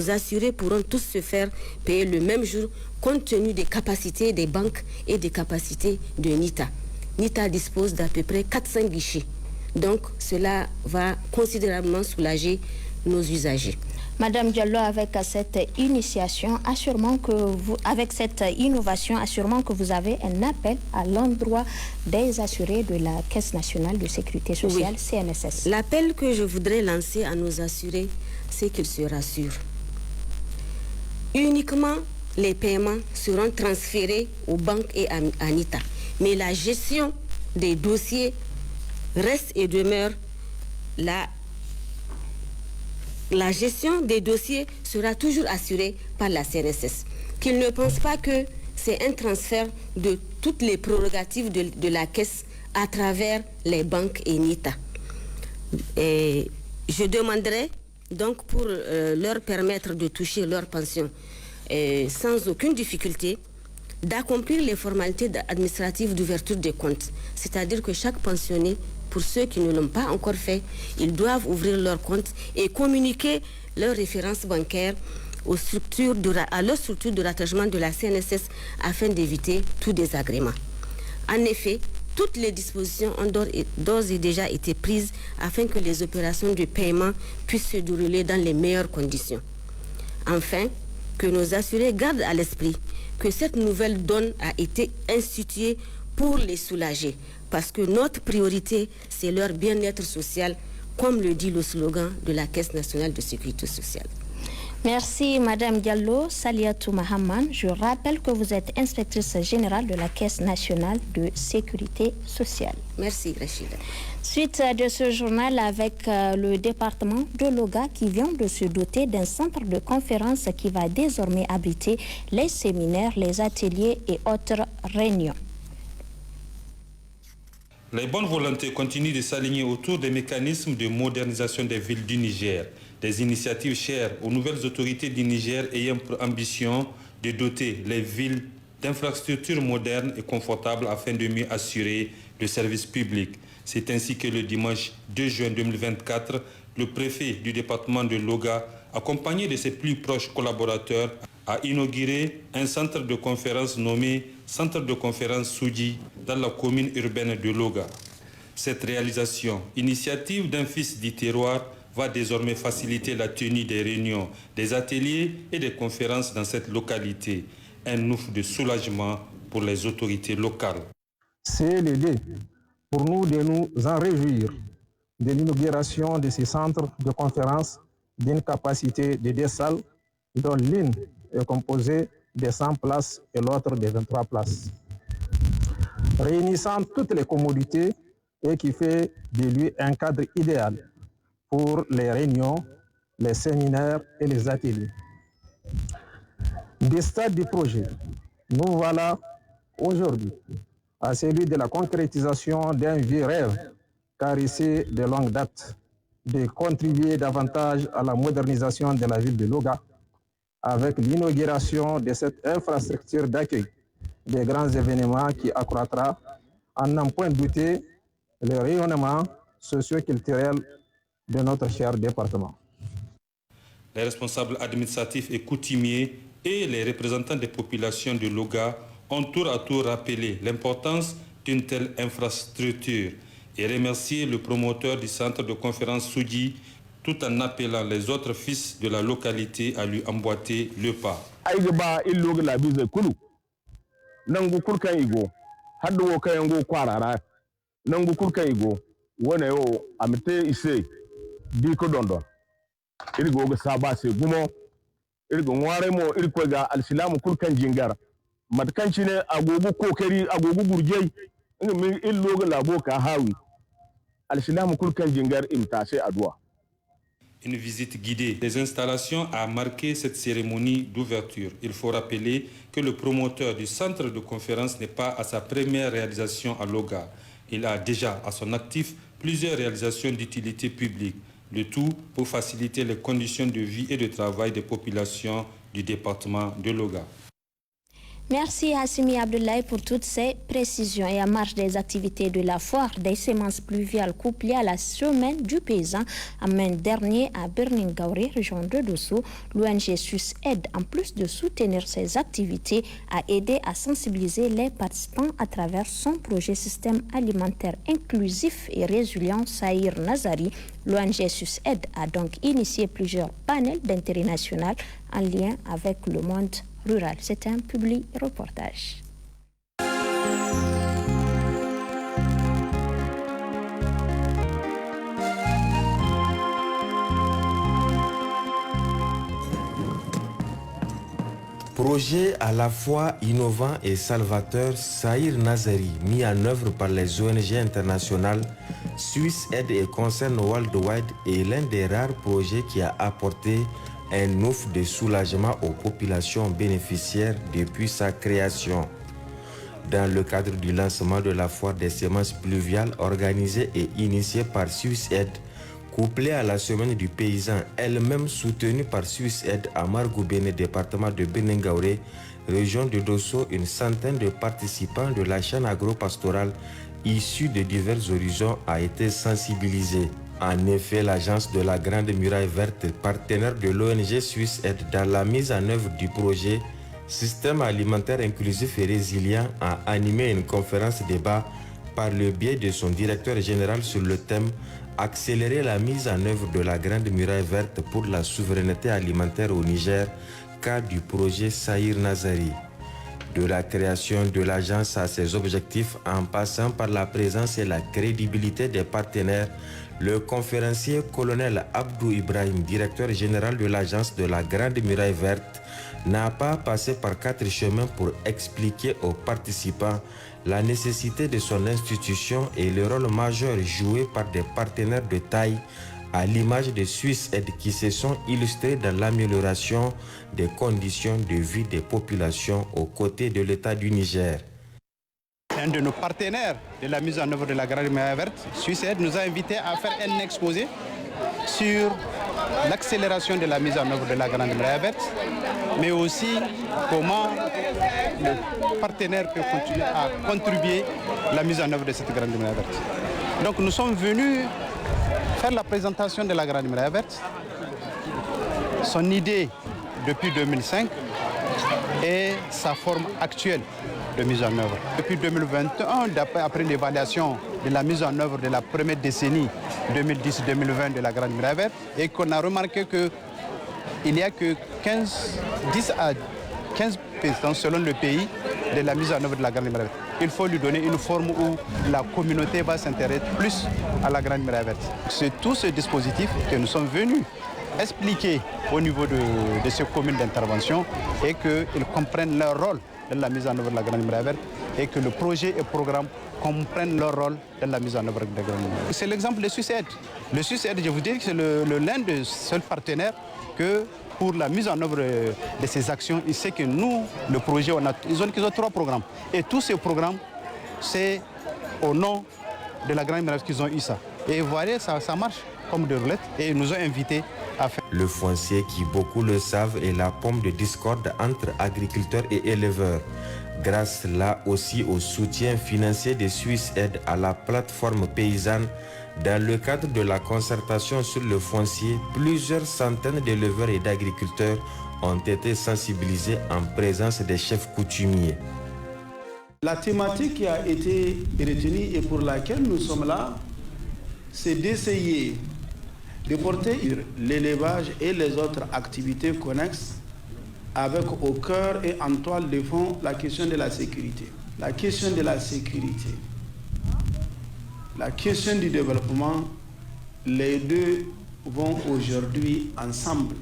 assurés pourront tous se faire payer le même jour compte tenu des capacités des banques et des capacités de NITA. NITA dispose d'à peu près 400 guichets. Donc, cela va considérablement soulager nos usagers. Madame Diallo, avec cette innovation, assurément que vous avez un appel à l'endroit des assurés de la Caisse nationale de sécurité sociale, oui. CNSS. L'appel que je voudrais lancer à nos assurés, c'est qu'ils se rassurent. Uniquement les paiements seront transférés aux banques et à NITA. Mais la gestion des dossiers reste et demeure la gestion des dossiers sera toujours assurée par la CNSS. Qu'ils ne pensent pas que c'est un transfert de toutes les prérogatives de la Caisse à travers les banques et NITA. Et je demanderai donc pour leur permettre de toucher leur pension sans aucune difficulté, d'accomplir les formalités administratives d'ouverture des comptes. C'est-à-dire que chaque pensionné, pour ceux qui ne l'ont pas encore fait, ils doivent ouvrir leur compte et communiquer leurs références bancaires à leur structure de rattachement de la CNSS afin d'éviter tout désagrément. En effet, toutes les dispositions ont d'ores et déjà été prises afin que les opérations de paiement puissent se dérouler dans les meilleures conditions. Enfin, que nos assurés gardent à l'esprit que cette nouvelle donne a été instituée pour les soulager, parce que notre priorité, c'est leur bien-être social, comme le dit le slogan de la Caisse nationale de sécurité sociale. Merci Madame Diallo. Saliatou Mahaman, je rappelle que vous êtes inspectrice générale de la Caisse nationale de sécurité sociale. Merci Rachida. Suite de ce journal avec le département de Loga qui vient de se doter d'un centre de conférence qui va désormais abriter les séminaires, les ateliers et autres réunions. Les bonnes volontés continuent de s'aligner autour des mécanismes de modernisation des villes du Niger, des initiatives chères aux nouvelles autorités du Niger ayant pour ambition de doter les villes d'infrastructures modernes et confortables afin de mieux assurer le service public. C'est ainsi que le dimanche 2 juin 2024, le préfet du département de Loga, accompagné de ses plus proches collaborateurs, a inauguré un centre de conférence nommé Centre de conférence Soudji dans la commune urbaine de Loga. Cette réalisation, initiative d'un fils du terroir, va désormais faciliter la tenue des réunions, des ateliers et des conférences dans cette localité. Un ouf de soulagement pour les autorités locales. C'est l'idée pour nous de nous en réjouir de l'inauguration de ces centres de conférence d'une capacité de 2 salles, dont l'une est composée de 100 places et l'autre de 23 places, réunissant toutes les commodités et qui fait de lui un cadre idéal pour les réunions, les séminaires et les ateliers. Des stades du projet, nous voilà aujourd'hui à celui de la concrétisation d'un vieux rêve caressé de longue date, de contribuer davantage à la modernisation de la ville de Loga avec l'inauguration de cette infrastructure d'accueil des grands événements qui accroîtra, en n'en point douter, le rayonnement socio-culturel de notre cher département. Les responsables administratifs et coutumiers et les représentants des populations de Loga ont tour à tour rappelé l'importance d'une telle infrastructure et remercié le promoteur du centre de conférence Soudji tout en appelant les autres fils de la localité à lui emboîter le pas. Une visite guidée des installations a marqué cette cérémonie d'ouverture. Il faut rappeler que le promoteur du centre de conférence n'est pas à sa première réalisation à Loga. Il a déjà à son actif plusieurs réalisations d'utilité publique, le tout pour faciliter les conditions de vie et de travail des populations du département de Loga. Merci Hassimi Abdoulaye pour toutes ces précisions. Et à marge des activités de la foire des semences pluviales couplées à la semaine du paysan en mai dernier à Birningaouré, région de Dosso, l'ONG SUSAID, en plus de soutenir ses activités, a aidé à sensibiliser les participants à travers son projet Système alimentaire inclusif et résilient Saïr Nazari. L'ONG SUSAID a donc initié plusieurs panels d'intérêt national en lien avec le monde rural. C'est un public reportage. Projet à la fois innovant et salvateur, Saïr Nazari, mis en œuvre par les ONG internationales, SUSAID et Concern Worldwide, est l'un des rares projets qui a apporté un offre de soulagement aux populations bénéficiaires depuis sa création. Dans le cadre du lancement de la foire des semences pluviales organisée et initiée par SUSAID, couplée à la semaine du paysan, elle-même soutenue par SUSAID à Margoubéné, département de Birningaouré, région de Dosso, une centaine de participants de la chaîne agro-pastorale issus de divers horizons a été sensibilisée. En effet, l'agence de la Grande Muraille Verte, partenaire de l'ONG SUSAID dans la mise en œuvre du projet Système alimentaire inclusif et résilient, a animé une conférence débat par le biais de son directeur général sur le thème Accélérer la mise en œuvre de la Grande Muraille Verte pour la souveraineté alimentaire au Niger, cadre du projet Saïr Nazari. De la création de l'agence à ses objectifs en passant par la présence et la crédibilité des partenaires, le conférencier colonel Abdou Ibrahim, directeur général de l'agence de la Grande Muraille Verte, n'a pas passé par 4 chemins pour expliquer aux participants la nécessité de son institution et le rôle majeur joué par des partenaires de taille à l'image de SUSAID qui se sont illustrés dans l'amélioration des conditions de vie des populations aux côtés de l'État du Niger. Un de nos partenaires de la mise en œuvre de la Grande Muraille Verte, SUSAID, nous a invités à faire un exposé sur l'accélération de la mise en œuvre de la Grande Muraille Verte, mais aussi comment le partenaire peut continuer à contribuer à la mise en œuvre de cette Grande Muraille Verte. Donc nous sommes venus faire la présentation de la Grande Muraille Verte, son idée depuis 2005 et sa forme actuelle de mise en œuvre. Depuis 2021, après l'évaluation de la mise en œuvre de la première décennie 2010-2020 de la Grande Muraille Verte, et qu'on a remarqué qu'il n'y a que 10 à 15% selon le pays de la mise en œuvre de la Grande Muraille Verte. Il faut lui donner une forme où la communauté va s'intéresser plus à la Grande Muraille Verte. C'est tout ce dispositif que nous sommes venus expliquer au niveau de ces communes d'intervention et qu'ils comprennent leur rôle dans la mise en œuvre de la Grande Muraille Verte et que le projet et le programme comprennent leur rôle dans la mise en œuvre de la Grande Muraille Verte. C'est l'exemple de SUSAID. Le SUSAID, je vous dis que c'est l'un des seuls partenaires que pour la mise en œuvre de ces actions, il sait que nous, le projet, ils ont 3 programmes. Et tous ces programmes, c'est au nom de la Grande Muraille qu'ils ont eu ça. Et vous voyez, ça marche comme des roulettes et ils nous ont invités à faire. Le foncier, qui beaucoup le savent, est la pomme de discorde entre agriculteurs et éleveurs. Grâce là aussi au soutien financier de SUSAID à la plateforme paysanne, dans le cadre de la concertation sur le foncier, plusieurs centaines d'éleveurs et d'agriculteurs ont été sensibilisés en présence des chefs coutumiers. La thématique qui a été retenue et pour laquelle nous sommes là, c'est d'essayer de porter l'élevage et les autres activités connexes avec au cœur et en toile de fond la question de la sécurité. La question de la sécurité, la question du développement, les deux vont aujourd'hui ensemble.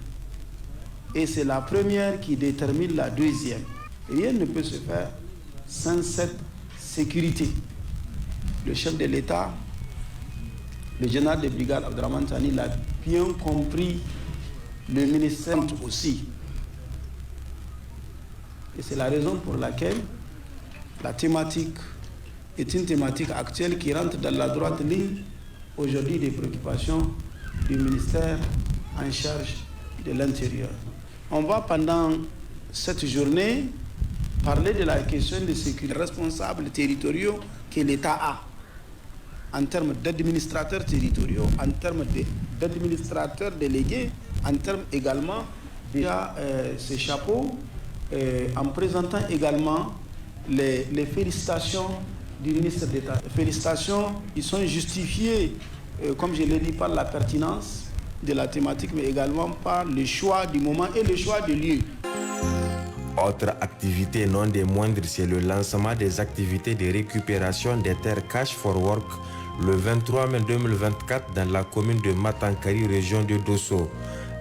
Et c'est la première qui détermine la deuxième. Rien ne peut se faire sans cette sécurité. Le chef de l'État, le général de brigade Abdraman Tani l'a bien compris, le ministère aussi. Et c'est la raison pour laquelle la thématique est une thématique actuelle qui rentre dans la droite ligne aujourd'hui des préoccupations du ministère en charge de l'Intérieur. On va pendant cette journée parler de la question de sécurité responsables territoriaux que l'État a en termes d'administrateurs territoriaux, en termes d'administrateurs délégués, en termes également de ces chapeaux, en présentant également les félicitations du ministre d'État. Les félicitations, ils sont justifiées, comme je l'ai dit, par la pertinence de la thématique, mais également par le choix du moment et le choix du lieu. Autre activité non des moindres, c'est le lancement des activités de récupération des terres Cash for Work le 23 mai 2024 dans la commune de Matankari, région de Dosso.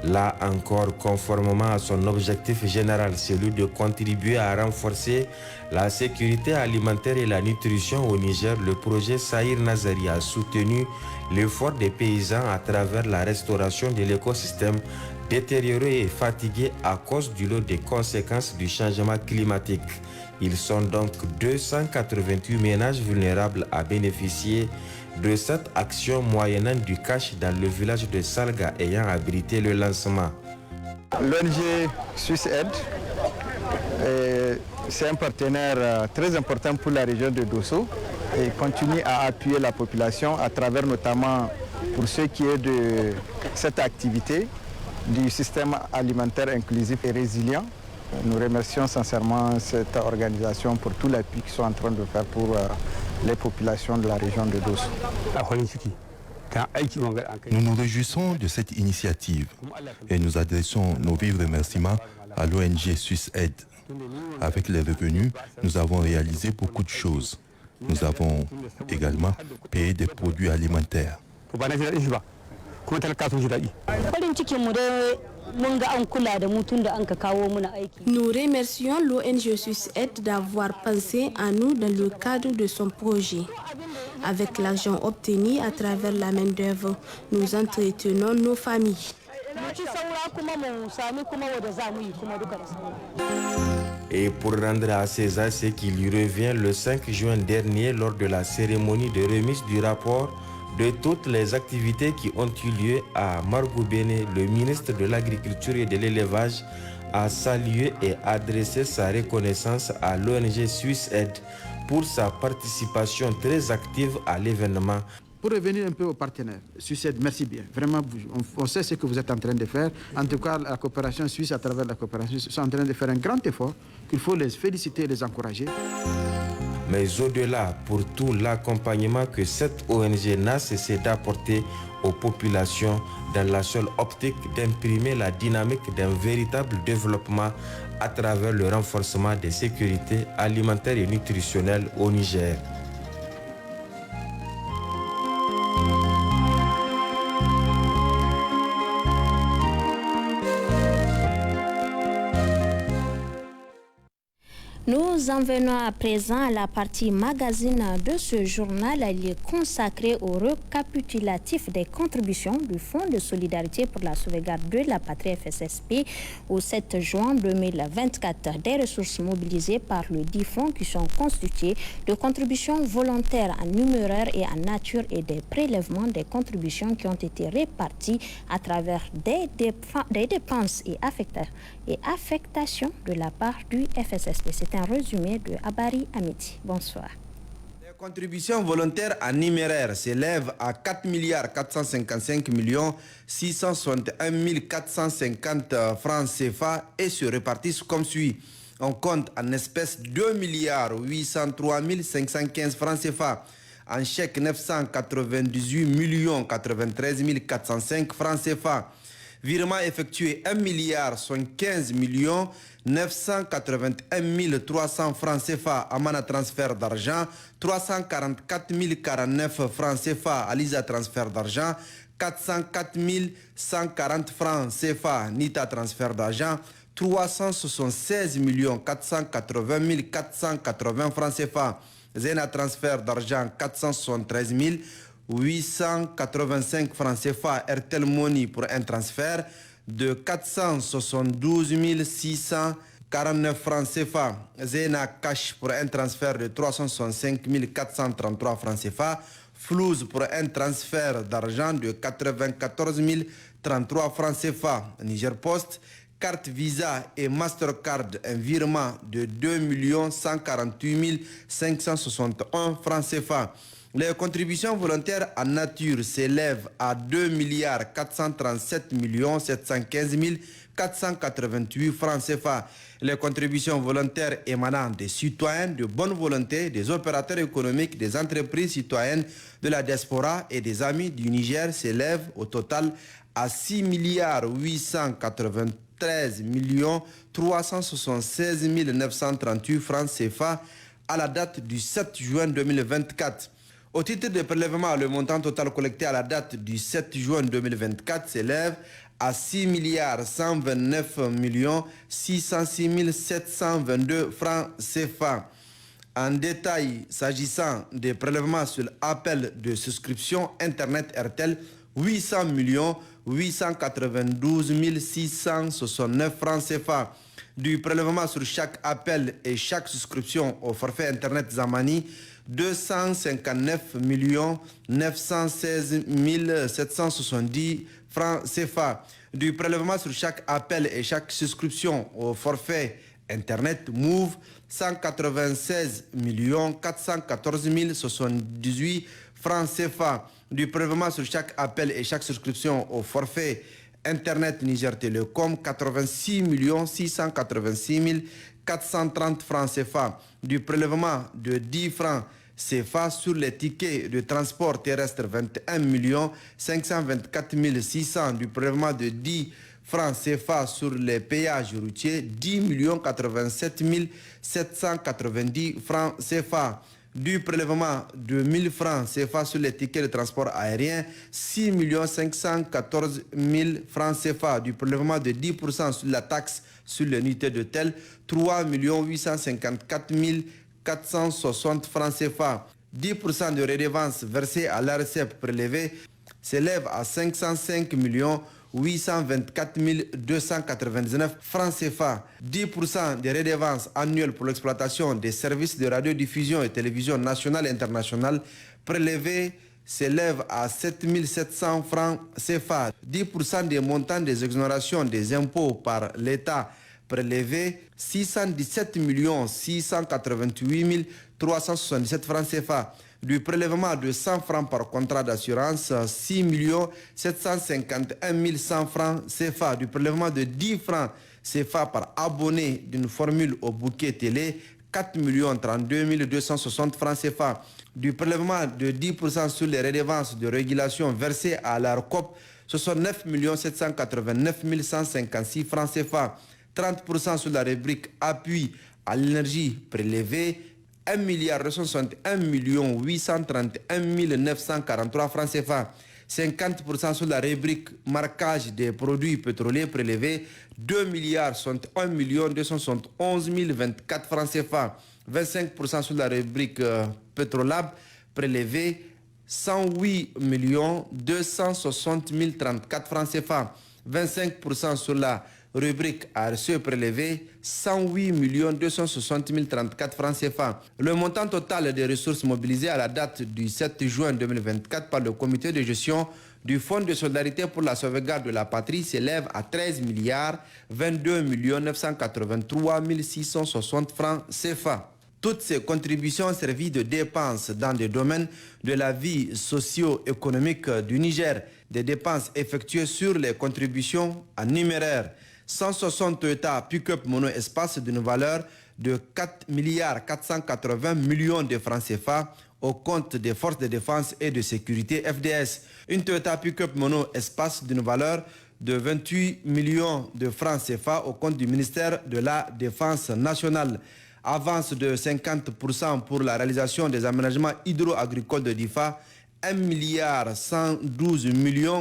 Là encore, conformément à son objectif général, celui de contribuer à renforcer la sécurité alimentaire et la nutrition au Niger, le projet Sahir Nazari a soutenu l'effort des paysans à travers la restauration de l'écosystème détérioré et fatigué à cause du lot des conséquences du changement climatique. Ils sont donc 288 ménages vulnérables à bénéficier de cette action moyennant du cash dans le village de Salga ayant abrité le lancement. L'ONG SwissAid, c'est un partenaire très important pour la région de Dosso et continue à appuyer la population à travers notamment pour ce qui est de cette activité du système alimentaire inclusif et résilient. Nous remercions sincèrement cette organisation pour tout l'appui qu'ils sont en train de faire pour les populations de la région de Dosso. Nous nous réjouissons de cette initiative et nous adressons nos vifs remerciements à l'ONG SwissAid. Avec les revenus, nous avons réalisé beaucoup de choses. Nous avons également payé des produits alimentaires. Nous remercions l'ONG SwissAid d'avoir pensé à nous dans le cadre de son projet. Avec l'argent obtenu à travers la main-d'œuvre, nous entretenons nos familles. Et pour rendre à César ce qui lui revient, le 5 juin dernier, lors de la cérémonie de remise du rapport de toutes les activités qui ont eu lieu à Margoubéné, le ministre de l'Agriculture et de l'Élevage a salué et adressé sa reconnaissance à l'ONG SwissAid pour sa participation très active à l'événement. Pour revenir un peu aux partenaires, SwissAid, merci bien. Vraiment, on sait ce que vous êtes en train de faire. En tout cas, la coopération suisse, à travers la coopération suisse, sont en train de faire un grand effort qu'il faut les féliciter et les encourager. Mais au-delà, pour tout l'accompagnement que cette ONG n'a cessé d'apporter aux populations dans la seule optique d'imprimer la dynamique d'un véritable développement à travers le renforcement des sécurités alimentaires et nutritionnelles au Niger. Nous en venons à présent à la partie magazine de ce journal. Il est consacré au récapitulatif des contributions du Fonds de solidarité pour la sauvegarde de la patrie FSSP au 7 juin 2024. Des ressources mobilisées par le dit fonds qui sont constituées de contributions volontaires en numéraire et en nature et des prélèvements des contributions qui ont été réparties à travers des dépenses et affectations de la part du FSSP. C'est un résumé de Abari Amiti. Bonsoir. Les contributions volontaires en numéraire s'élèvent à 4 455 661 450 francs CFA et se répartissent comme suit. On compte en espèces 2 803 515 francs CFA. En chèque 998 93 405 francs CFA. Virement effectué 1 75 981 300 francs CFA. Amana transfert d'argent 344 049 francs CFA. Alisa transfert d'argent 404 140 francs CFA. Nita transfert d'argent 376 480 480 francs CFA. Zena transfert d'argent 473 885 francs CFA. Airtel Money pour un transfert de 472 649 francs CFA. Zena Cash pour un transfert de 365 433 francs CFA. Flouz pour un transfert d'argent de 94 033 francs CFA. Niger Post carte Visa et Mastercard, un virement de 2 148 561 francs CFA. Les contributions volontaires en nature s'élèvent à 2 437 715 488 francs CFA. Les contributions volontaires émanant des citoyens de bonne volonté, des opérateurs économiques, des entreprises citoyennes de la diaspora et des amis du Niger s'élèvent au total à 6 893 376 938 francs CFA à la date du 7 juin 2024. Au titre des prélèvements, le montant total collecté à la date du 7 juin 2024 s'élève à 6 129 606 722 francs CFA. En détail, s'agissant des prélèvements sur appel de souscription Internet RTL, 800 892 669 francs CFA. Du prélèvement sur chaque appel et chaque souscription au forfait Internet Zamani, 259 916 770 francs CFA. Du prélèvement sur chaque appel et chaque souscription au forfait Internet Move, 196 414 078 francs CFA. Du prélèvement sur chaque appel et chaque souscription au forfait Internet Niger Telecom, 86 686 430 francs CFA. Du prélèvement de 10 francs CFA sur les tickets de transport terrestre, 21 524 600. Du prélèvement de 10 francs CFA sur les péages routiers, 10 87 790 francs CFA. Du prélèvement de 1000 francs CFA sur les tickets de transport aérien, 6 514 000 francs CFA. Du prélèvement de 10% sur la taxe sur l'unité d'hôtel, 3 854 460 francs CFA. 10% de redevance versée à l'ARCEP prélevée s'élève à 505 824 299 francs CFA. 10% des redevances annuelles pour l'exploitation des services de radiodiffusion et télévision nationale et internationale prélevées s'élève à 7 700 francs CFA. 10% des montants des exonérations des impôts par l'État prélevés, 617 688 377 francs CFA. Du prélèvement de 100 francs par contrat d'assurance, 6 751 100 francs CFA. Du prélèvement de 10 francs CFA par abonné d'une formule au bouquet télé, 4 32 260 francs CFA. Du prélèvement de 10% sur les redevances de régulation versées à l'ARCOP, 69 789 156 francs CFA. 30% sur la rubrique appui à l'énergie prélevée, 1 261 831 943 francs CFA. 50% sur la rubrique marquage des produits pétroliers prélevés, 2 61 271 024 francs CFA. 25% sur la rubrique Pétrolab prélevé, 108 260 034 francs CFA. 25% sur la rubrique ARCE prélevé, 108 260 034 francs CFA. Le montant total des ressources mobilisées à la date du 7 juin 2024 par le comité de gestion du Fonds de solidarité pour la sauvegarde de la patrie s'élève à 13 22 983 660 francs CFA. Toutes ces contributions servies de dépenses dans des domaines de la vie socio-économique du Niger, des dépenses effectuées sur les contributions en numéraire. 160 Toyota Pick-up mono-espace d'une valeur de 4 480 millions de francs CFA au compte des forces de défense et de sécurité FDS. Une Toyota Pick-up mono-espace d'une valeur de 28 millions de francs CFA au compte du ministère de la Défense nationale. Avance de 50% pour la réalisation des aménagements hydro-agricoles de DIFA, 1 112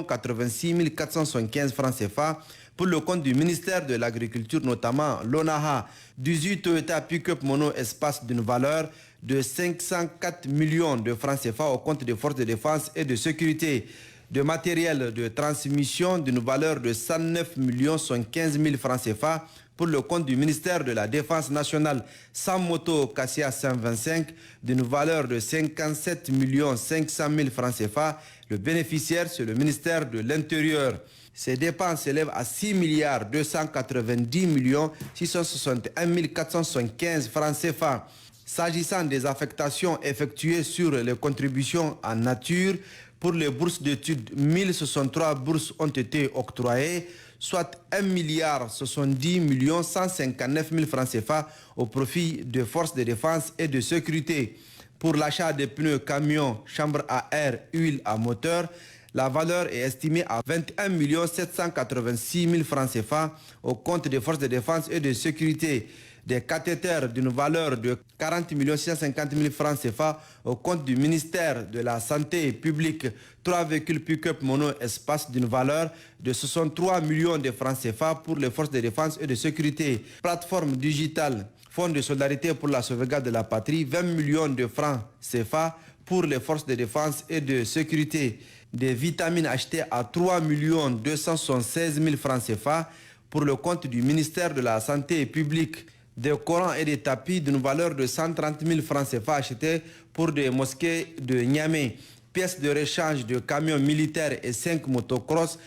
86 475 francs CFA pour le compte du ministère de l'Agriculture, notamment l'ONAHA. 18 Toyota Pick-up mono-espace d'une valeur de 504 millions de francs CFA au compte des forces de défense et de sécurité. De matériel de transmission d'une valeur de 109 115 000 francs CFA pour le compte du ministère de la Défense nationale. 100 motos Cassia 125 d'une valeur de 57 500 000 francs CFA. Le bénéficiaire, c'est le ministère de l'Intérieur. Ces dépenses s'élèvent à 6 milliards 290 millions 661 475 francs CFA. S'agissant des affectations effectuées sur les contributions en nature, pour les bourses d'études, 1063 bourses ont été octroyées, soit 1 milliard 70 millions 159 000 francs CFA au profit des forces de défense et de sécurité. Pour l'achat des pneus camions, chambres à air, huile à moteur, la valeur est estimée à 21 786 000 francs CFA au compte des forces de défense et de sécurité. Des cathéters d'une valeur de 40 650 000 francs CFA au compte du ministère de la Santé publique. 3 véhicules pick-up mono-espace d'une valeur de 63 millions de francs CFA pour les forces de défense et de sécurité. Plateforme digitale, Fonds de solidarité pour la sauvegarde de la patrie, 20 millions de francs CFA pour les forces de défense et de sécurité. Des vitamines achetées à 3 276 000 francs CFA pour le compte du ministère de la Santé publique. Des Corans et des tapis d'une valeur de 130 000 francs CFA achetés pour des mosquées de Niamey. Pièces de rechange de camions militaires et 5 motocross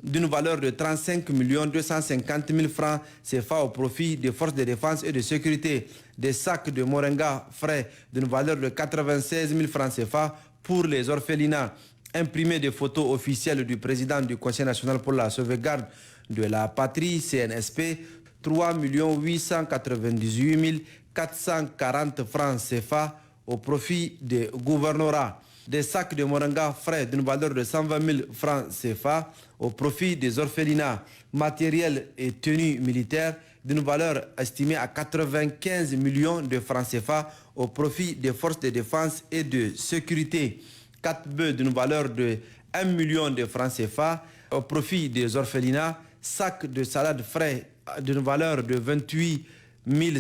d'une valeur de 35 250 000 francs CFA au profit des forces de défense et de sécurité. Des sacs de moringa frais d'une valeur de 96 000 francs CFA pour les orphelinats. Imprimé des photos officielles du président du Conseil national pour la sauvegarde de la patrie, CNSP, 3 898 440 francs CFA au profit des gouvernorats. Des sacs de moringa frais d'une valeur de 120 000 francs CFA au profit des orphelinats. Matériel et tenues militaires d'une valeur estimée à 95 millions de francs CFA au profit des forces de défense et de sécurité. 4 bœufs d'une valeur de 1 million de francs CFA au profit des orphelinats. Sacs de salade frais d'une valeur de 28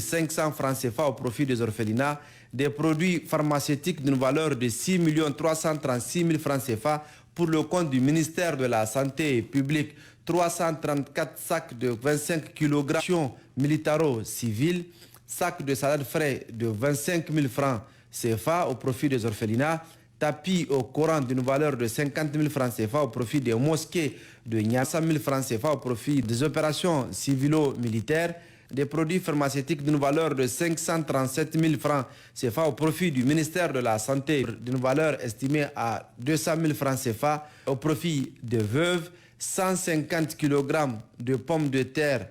500 francs CFA au profit des orphelinats. Des produits pharmaceutiques d'une valeur de 6 336 000 francs CFA pour le compte du ministère de la Santé publique. 334 sacs de 25 kg militaro-civils. Sacs de salade frais de 25 000 francs CFA au profit des orphelinats. Tapis au Coran d'une valeur de 50 000 francs CFA au profit des mosquées de Niamey, 100 000 francs CFA au profit des opérations civilo-militaires, des produits pharmaceutiques d'une valeur de 537 000 francs CFA au profit du ministère de la Santé d'une valeur estimée à 200 000 francs CFA au profit des veuves, 150 kg de pommes de terre,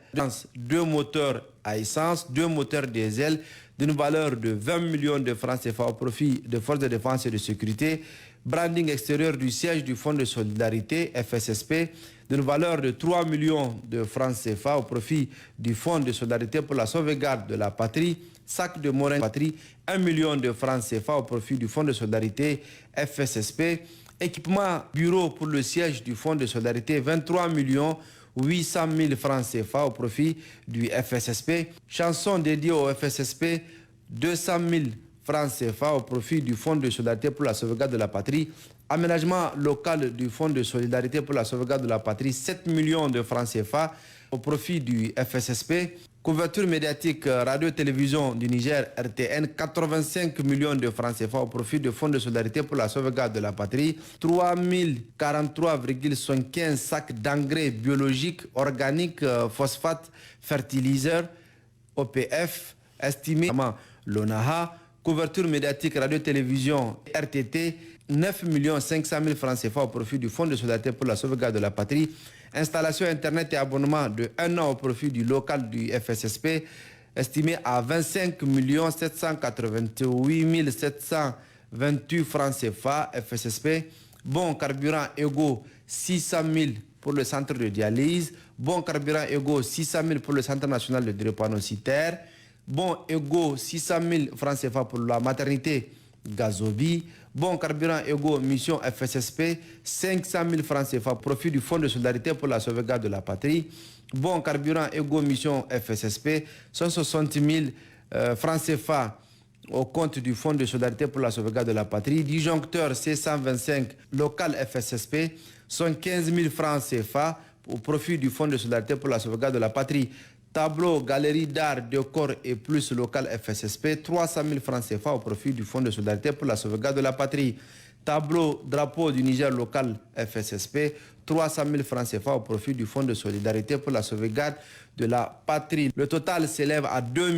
2 moteurs à essence, 2 moteurs diesel, d'une valeur de 20 millions de francs CFA au profit des forces de défense et de sécurité, branding extérieur du siège du Fonds de solidarité, FSSP, d'une valeur de 3 millions de francs CFA au profit du Fonds de solidarité pour la sauvegarde de la patrie, sac de morin patrie, 1 million de francs CFA au profit du Fonds de solidarité, FSSP, équipement bureau pour le siège du Fonds de solidarité, 23 800 000 francs CFA au profit du FSSP. Chanson dédiée au FSSP, 200 000 francs CFA au profit du Fonds de solidarité pour la sauvegarde de la patrie. Aménagement local du Fonds de solidarité pour la sauvegarde de la patrie, 7 millions de francs CFA au profit du FSSP. Couverture médiatique radio-télévision du Niger, RTN, 85 millions de francs CFA au profit du Fonds de solidarité pour la sauvegarde de la patrie. 3043,75 sacs d'engrais biologiques, organiques, phosphate, fertiliseurs, OPF, estimé l'ONAHA. Couverture médiatique radio-télévision RTT, 9 500 000 francs CFA au profit du Fonds de solidarité pour la sauvegarde de la patrie. Installation Internet et abonnement de 1 an au profit du local du FSSP, estimé à 25 788 728 francs CFA FSSP. Bon carburant égaux 600 000 pour le centre de dialyse. Bon carburant égaux 600 000 pour le centre national de drépanocytaire. Bon égaux 600 000 francs CFA pour la maternité Gazobi. Bon carburant égaux mission FSSP, 500 000 francs CFA profit du Fonds de solidarité pour la sauvegarde de la patrie. Bon carburant égaux mission FSSP, 160 000 francs CFA au compte du Fonds de solidarité pour la sauvegarde de la patrie. Disjoncteur C125 local FSSP, 115 000 francs CFA au profit du Fonds de solidarité pour la sauvegarde de la patrie. Tableau, galerie d'art, décor et plus local FSSP, 300 000 francs CFA au profit du Fonds de solidarité pour la sauvegarde de la patrie. Tableau drapeau du Niger local FSSP, 300 000 francs CFA au profit du Fonds de solidarité pour la sauvegarde de la patrie. Le total s'élève à 2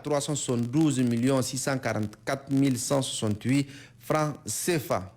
372 644 168 francs CFA.